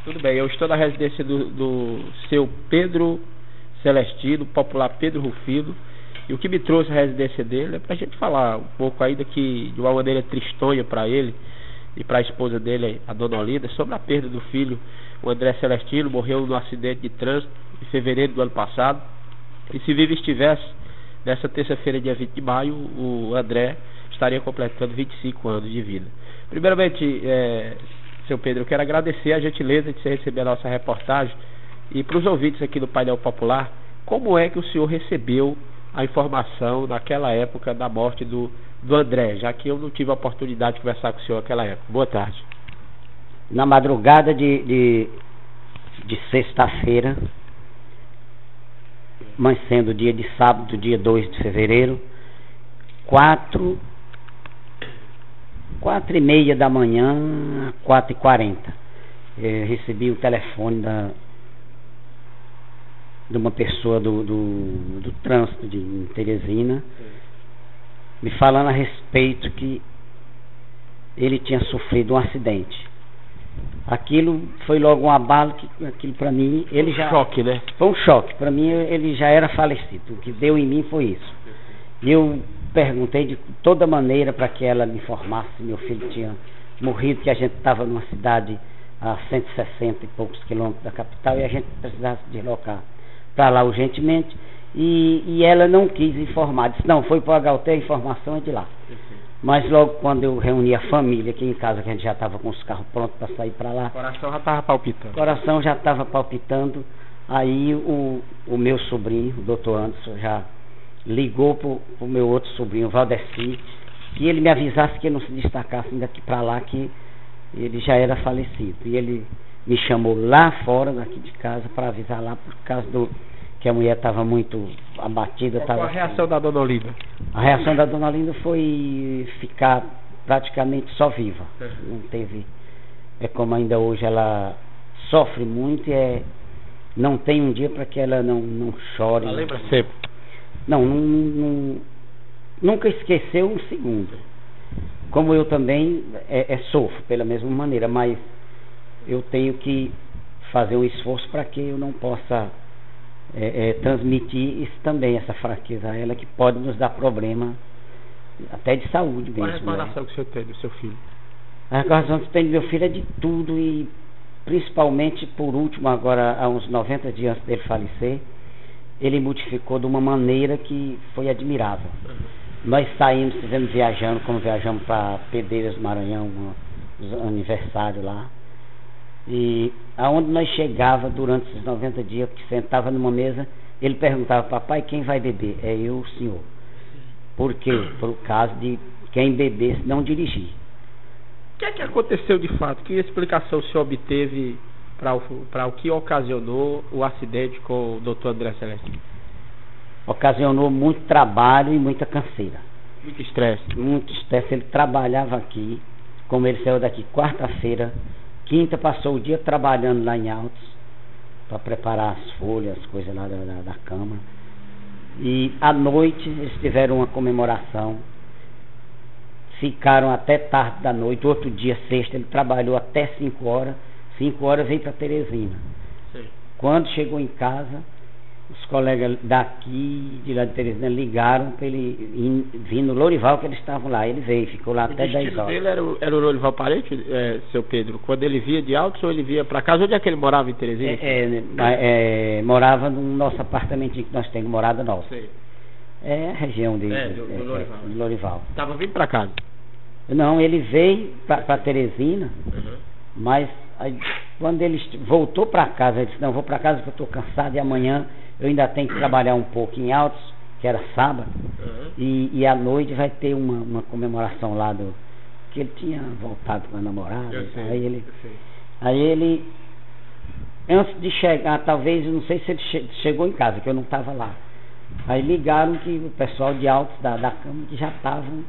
Tudo bem, eu estou na residência do seu Pedro Celestino, popular Pedro Rufino, e o que me trouxe à residência dele é para a gente falar um pouco, ainda que de uma maneira tristonha para ele e para a esposa dele, a dona Olinda, sobre a perda do filho. O André Celestino morreu num acidente de trânsito em fevereiro do ano passado, e se vivo estivesse, nessa terça-feira, dia 20 de maio, o André estaria completando 25 anos de vida. Primeiramente, seu Pedro, eu quero agradecer a gentileza de você receber a nossa reportagem, e para os ouvintes aqui do Painel Popular, como é que o senhor recebeu a informação naquela época da morte do André, já que eu não tive a oportunidade de conversar com o senhor naquela época. Boa tarde. Na madrugada de sexta-feira, mas sendo dia de sábado, dia 2 de fevereiro, 4h30 da manhã, 4h40, recebi o telefone de uma pessoa do trânsito em Teresina, me falando a respeito que ele tinha sofrido um acidente. Aquilo foi logo um abalo, aquilo para mim, ele já... choque, né? Foi um choque, para mim ele já era falecido, o que deu em mim foi isso. E eu perguntei de toda maneira para que ela me informasse se meu filho tinha morrido, que a gente estava numa cidade a 160 e poucos quilômetros da capital e a gente precisasse deslocar para lá urgentemente, e ela não quis informar, disse, não, foi para o HUT, a informação é de lá. Mas logo quando eu reuni a família aqui em casa, que a gente já estava com os carros prontos para sair para lá, o coração já estava palpitando. O coração já estava palpitando. Aí o meu sobrinho, o doutor Anderson, já ligou para o meu outro sobrinho, o Valdeci, que ele me avisasse que ele não se destacasse daqui para lá, que ele já era falecido. E ele me chamou lá fora daqui de casa para avisar lá, por causa que a mulher estava muito abatida. Qual a reação da dona Olinda? A reação da dona Olinda foi ficar praticamente só viva. Não teve... É como ainda hoje ela sofre muito, não tem um dia para que ela não chore. Ela lembra sempre? Nunca esqueceu um segundo. Como eu também sofro pela mesma maneira, mas eu tenho que fazer um esforço para que eu não possa transmitir isso também, essa fraqueza a ela, que pode nos dar problema até de saúde mesmo. Qual a recordação que o senhor tem do seu filho? A recordação que tem do meu filho é de tudo, e principalmente, por último, agora há uns 90 dias antes dele falecer, ele modificou de uma maneira que foi admirável. Nós saímos, estivemos viajando, como viajamos para Pedreiras do Maranhão, um aniversário lá, e aonde nós chegava durante esses 90 dias, que sentava numa mesa, ele perguntava, papai, quem vai beber? É eu, o senhor. Por quê? Por causa de quem bebesse não dirigir. O que é que aconteceu de fato? Que explicação o senhor obteve para o que ocasionou o acidente com o doutor André Celestino? Ocasionou muito trabalho e muita canseira. Muito estresse. Muito estresse. Ele trabalhava aqui, como ele saiu daqui quarta-feira, quinta passou o dia trabalhando lá em Altos, para preparar as folhas, as coisas lá da Câmara. E à noite eles tiveram uma comemoração, ficaram até tarde da noite. Outro dia, sexta, ele trabalhou até 5 horas. 5 horas veio para Teresina. Sim. Quando chegou em casa, os colegas daqui, de lá de Teresina, ligaram para ele vir no Lourival, que eles estavam lá. Ele veio, ficou lá até 10 horas. Ele era o Lourival Parente, seu Pedro? Quando ele via de Altos ou ele via para casa? Onde é que ele morava em Teresina? Morava no nosso apartamentinho que nós temos, morada nossa. Sim. É a região do Lourival. Estava vindo para casa? Não, ele veio para Teresina, mas aí, quando ele voltou para casa, ele disse, não, vou para casa porque eu estou cansado e amanhã eu ainda tenho que trabalhar um pouco em Altos, que era sábado, e à noite vai ter uma comemoração lá que ele tinha voltado com a namorada. Aí ele, antes de chegar, talvez, eu não sei se ele chegou em casa, que eu não estava lá. Aí ligaram que o pessoal de Altos da Câmara que já estavam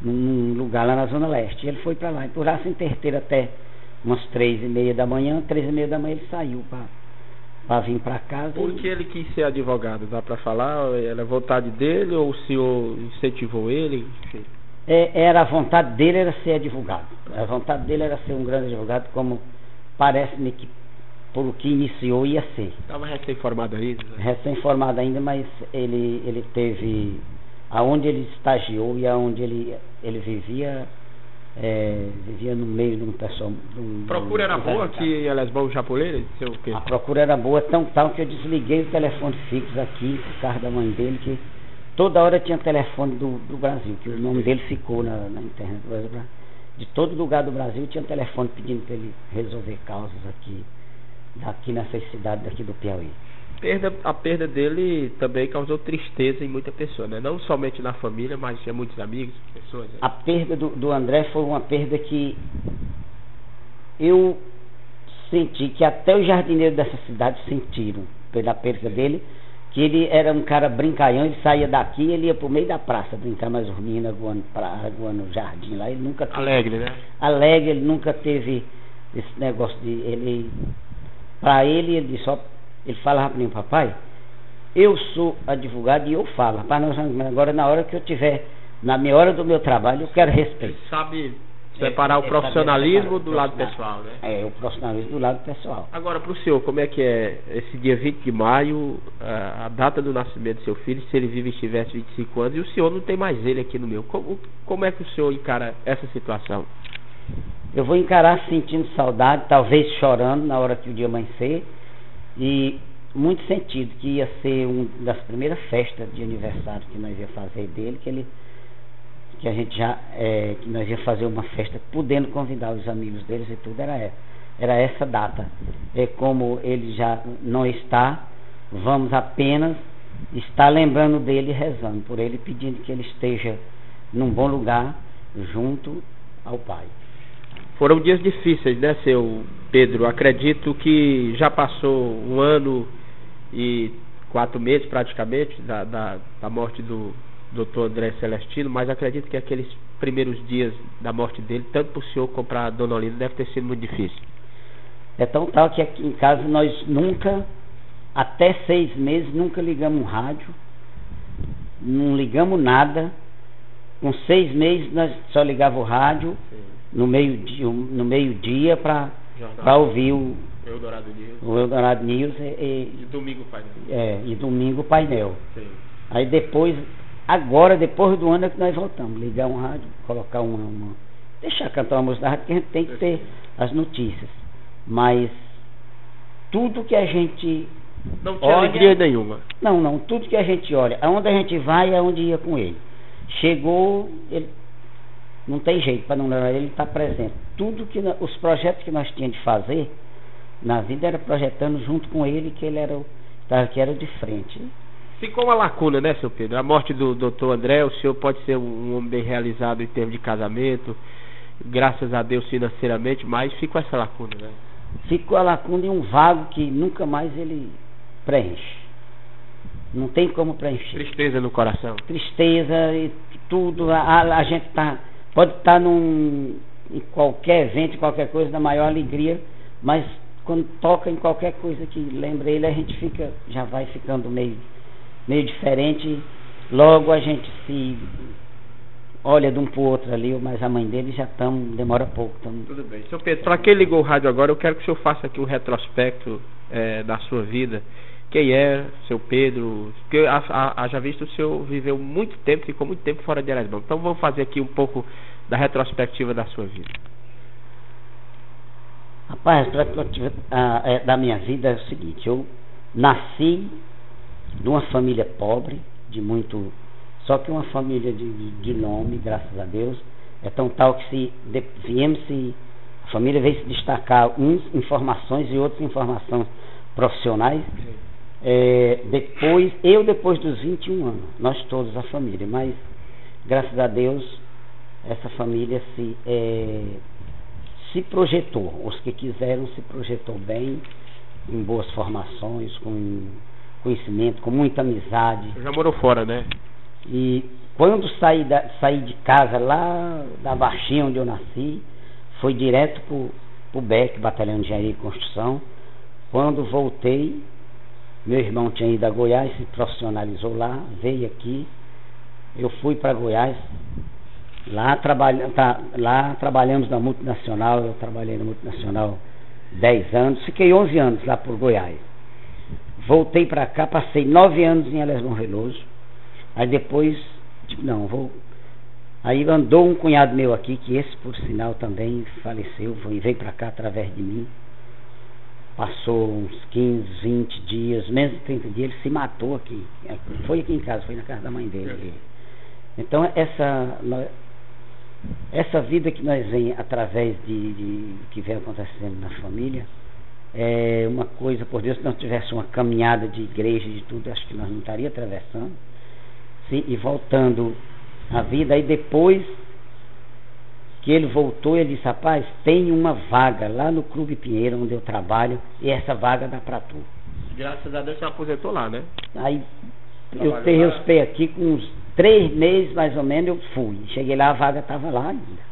num lugar lá na Zona Leste. E ele foi para lá, e por lá se interter até umas 3h30 da manhã. 3h30 da manhã ele saiu para vir para casa. Por que ele quis ser advogado? Dá para falar? Era a vontade dele ou o senhor incentivou ele? Enfim. Era a vontade dele, era ser advogado. A vontade dele era ser um grande advogado, como parece-me que por o que iniciou ia ser. Estava recém-formado ainda? Né? Recém-formado ainda, mas ele teve, aonde ele estagiou e aonde ele vivia, vivia no meio de um pessoal. Procura era boa aqui em Elesbão, Japoleira? A procura era boa, tão tal que eu desliguei o telefone fixo aqui, por causa da mãe dele, que toda hora tinha telefone do Brasil, que o nome dele ficou na internet. De todo lugar do Brasil tinha telefone pedindo para ele resolver causas aqui nessas cidades daqui do Piauí. A perda dele também causou tristeza em muita pessoa, né? Não somente na família, mas tinha muitos amigos, pessoas. Né? A perda do André foi uma perda que eu senti, que até os jardineiros dessa cidade sentiram pela perda dele, que ele era um cara brincalhão, ele saía daqui, ele ia pro meio da praça brincar, mas os meninos aguando o jardim lá, ele nunca teve, alegre, né? Alegre, ele nunca teve esse negócio de para ele disse, ele falava para mim, papai, eu sou advogado e eu falo, rapaz, agora na hora que eu tiver, na minha hora do meu trabalho, eu quero respeito. Ele sabe separar o profissionalismo do lado pessoal, né? O profissionalismo do lado pessoal. Agora, para o senhor, como é que é esse dia 20 de maio, a data do nascimento do seu filho, se ele vive e estivesse 25 anos, e o senhor não tem mais ele aqui no meu? Como é que o senhor encara essa situação? Eu vou encarar sentindo saudade, talvez chorando na hora que o dia amanhecer, e muito sentido que ia ser uma das primeiras festas de aniversário que nós ia fazer dele, que a gente já que nós ia fazer uma festa podendo convidar os amigos deles e tudo, era essa data. Como ele já não está, vamos apenas estar lembrando dele e rezando por ele, pedindo que ele esteja num bom lugar junto ao Pai. Foram dias difíceis, né, seu Pedro? Acredito que já passou 1 ano e 4 meses praticamente da morte do Dr. André Celestino, mas acredito que aqueles primeiros dias da morte dele, tanto para o senhor como para a dona Olinda, deve ter sido muito difícil. É tão tal que aqui em casa nós nunca, até 6 meses, nunca ligamos um rádio, não ligamos nada. Com 6 meses nós só ligava o rádio. Sim. No meio-dia para ouvir o Eldorado News e Domingo Painel. E Domingo Painel. Sim. Aí depois do ano é que nós voltamos, ligar um rádio, colocar deixar cantar uma música da rádio, porque a gente tem que ter as notícias. Mas tudo que a gente não tinha alegria nenhuma. Não, tudo que a gente olha, aonde a gente vai é onde ia com ele. Chegou, ele não tem jeito para não lembrar, ele está presente. Os projetos que nós tínhamos de fazer na vida era projetando junto com ele, que ele era de frente. Ficou uma lacuna, né, seu Pedro? A morte do Dr. André, o senhor pode ser um homem bem realizado em termos de casamento, graças a Deus financeiramente, mas ficou essa lacuna, né? Ficou a lacuna e um vago que nunca mais ele preenche. Não tem como preencher. Tristeza no coração. Tristeza e tudo. A gente pode estar em qualquer evento, em qualquer coisa, da maior alegria, mas quando toca em qualquer coisa que lembra ele, a gente já vai ficando meio diferente. Logo a gente se olha de um pro outro ali, mas a mãe dele demora pouco. Tudo bem. Seu Pedro, para quem ligou o rádio agora, eu quero que o senhor faça aqui um retrospecto da sua vida. Quem é seu Pedro? Porque já visto o senhor viveu muito tempo, ficou muito tempo fora de Elesbão. Então vamos fazer aqui um pouco da retrospectiva da sua vida. Rapaz, a retrospectiva da minha vida é o seguinte: eu nasci de uma família pobre, só que uma família de nome, graças a Deus. É tão tal que a família veio se destacar, uns em formações e outros em formações profissionais. Depois dos 21 anos, nós todos, a família, mas graças a Deus essa família se projetou, os que quiseram se projetou bem, em boas formações, com conhecimento, com muita amizade. Você já morou fora, né? E quando saí de casa lá da Baixinha, onde eu nasci, fui direto pro BEC, Batalhão de Engenharia e Construção. Quando voltei, meu irmão tinha ido a Goiás, se profissionalizou lá, veio aqui, eu fui para Goiás, lá trabalhamos na multinacional, eu trabalhei na multinacional 10 anos, fiquei 11 anos lá por Goiás. Voltei para cá, passei 9 anos em Elésio Veloso. Aí depois, não, vou... Aí andou um cunhado meu aqui, que esse por sinal também faleceu, veio para cá através de mim. Passou uns 15, 20 dias, menos de 30 dias, ele se matou aqui. Foi aqui em casa, foi na casa da mãe dele. Então essa vida que nós vem através de que vem acontecendo na família, é uma coisa, por Deus, se nós tivéssemos uma caminhada de igreja, de tudo, acho que nós não estaríamos atravessando. Sim, e voltando a vida, aí depois que ele voltou, ele disse, rapaz, tem uma vaga lá no Clube Pinheiro, onde eu trabalho, e essa vaga dá pra tu. Graças a Deus você aposentou lá, né? Aí eu terrei os pés aqui, com uns 3 meses mais ou menos, eu fui. Cheguei lá, a vaga estava lá ainda.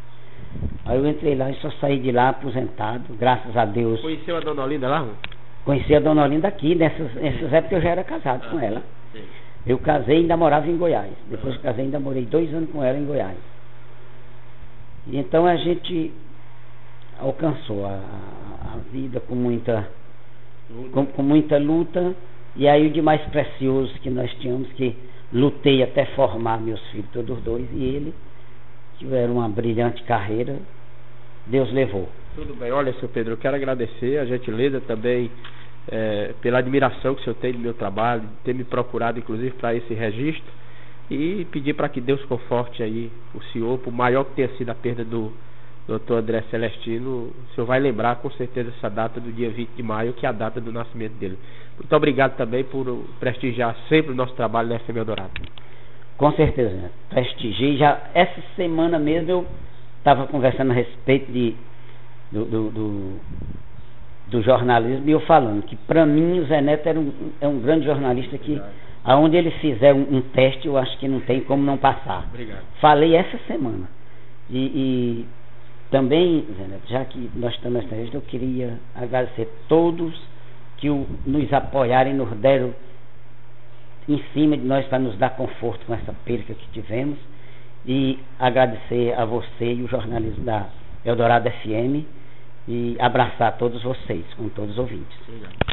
Aí eu entrei lá e só saí de lá aposentado, graças a Deus. Conheceu a dona Olinda lá? Conheci a dona Olinda aqui, nessas épocas eu já era casado com ela. Sim. Eu casei e ainda morava em Goiás. Depois que casei, ainda morei 2 anos com ela em Goiás. E então a gente alcançou a vida com muita luta. E aí o de mais precioso que nós tínhamos, que lutei até formar meus filhos, todos 2, e ele tiveram uma brilhante carreira, Deus levou. Tudo bem, olha, seu Pedro, eu quero agradecer a gentileza também, pela admiração que o senhor tem do meu trabalho, de ter me procurado inclusive para esse registro, e pedir para que Deus conforte aí o senhor, por maior que tenha sido a perda do Dr. André Celestino, o senhor vai lembrar com certeza essa data do dia 20 de maio, que é a data do nascimento dele. Muito obrigado também por prestigiar sempre o nosso trabalho na FM Eldorado. Com certeza, né? Prestigiei. Já essa semana mesmo eu estava conversando a respeito do jornalismo, e eu falando que para mim o Zé Neto é um grande jornalista que, aonde ele fizer um teste, eu acho que não tem como não passar. Obrigado. Falei essa semana. E também, Zé Neto, já que nós estamos nessa entrevista, eu queria agradecer todos que nos apoiaram e nos deram em cima de nós para nos dar conforto com essa perca que tivemos, e agradecer a você e o jornalismo da Eldorado FM, e abraçar todos vocês, com todos os ouvintes. Obrigado.